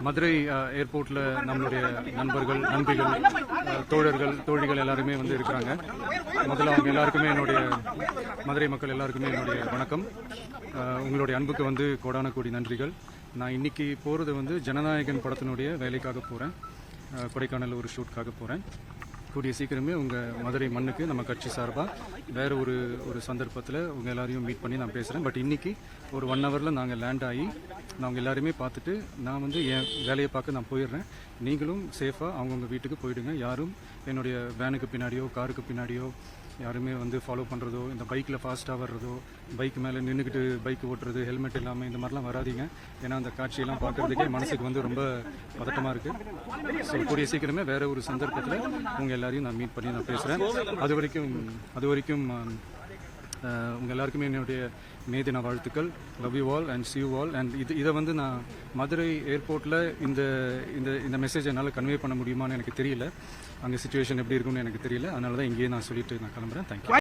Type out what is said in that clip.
மதுரை ஏர்போர்ட்டில் நம்மளுடைய நண்பர்கள், நண்பிகள், தோழர்கள், தோழிகள் எல்லாருமே வந்து இருக்கிறாங்க. முதல்ல அவங்க எல்லாருக்குமே என்னுடைய மதுரை மக்கள் எல்லாருக்குமே என்னுடைய வணக்கம். உங்களுடைய அன்புக்கு வந்து கோடான கோடி நன்றிகள். நான் இன்னைக்கு போகிறது வந்து ஜனநாயகன் படத்தினுடைய வேலைக்காக போகிறேன். கொடைக்கானல் ஒரு ஷூட்காக போகிறேன். கூடிய சீக்கிரமே உங்கள் மதுரை மண்ணுக்கு நம்ம கட்சி சார்பாக வேறு ஒரு சந்தர்ப்பத்தில் உங்கள் எல்லாரையும் மீட் பண்ணி நான் பேசுகிறேன். பட் இன்றைக்கி ஒரு 1 ஹவரில் நாங்கள் லேண்ட் ஆகி நாங்கள் எல்லாருமே பார்த்துட்டு நான் வந்து என் வேலையை பார்க்க நான் போயிடுறேன். நீங்களும் சேஃபாக அவங்கவுங்க வீட்டுக்கு போயிடுங்க. யாரும் என்னுடைய வேனுக்கு பின்னாடியோ காருக்கு பின்னாடியோ யாருமே வந்து ஃபாலோ பண்ணுறதோ, இந்த பைக்கில் ஃபாஸ்ட்டாக வர்றதோ, பைக் மேலே நின்றுக்கிட்டு பைக் ஓட்டுறது, ஹெல்மெட் இல்லாமல் இந்த மாதிரிலாம் வராதிங்க. ஏன்னா அந்த காட்சியெல்லாம் பார்க்குறதுக்கே மனசுக்கு வந்து ரொம்ப பதட்டமாக இருக்குது. ஸோ கூடிய சீக்கிரமே வேறு ஒரு சந்தர்ப்பத்தில் உங்கள் எல்லாரையும் நான் மீட் பண்ணி நான் பேசுகிறேன். அது வரைக்கும் உங்கள் எல்லாருக்குமே என்னுடைய மே தின வாழ்த்துக்கள். Love you all and see you all. And இதை வந்து நான் மதுரை ஏர்போர்ட்டில் இந்த மெசேஜ் என்னால் கன்வே பண்ண முடியுமான்னு எனக்கு தெரியல. அங்கே சுச்சுவேஷன் எப்படி இருக்குன்னு எனக்கு தெரியல. அதனால தான் இங்கேயே நான் சொல்லிட்டு நான் கிளம்புறேன். தேங்க்யூ.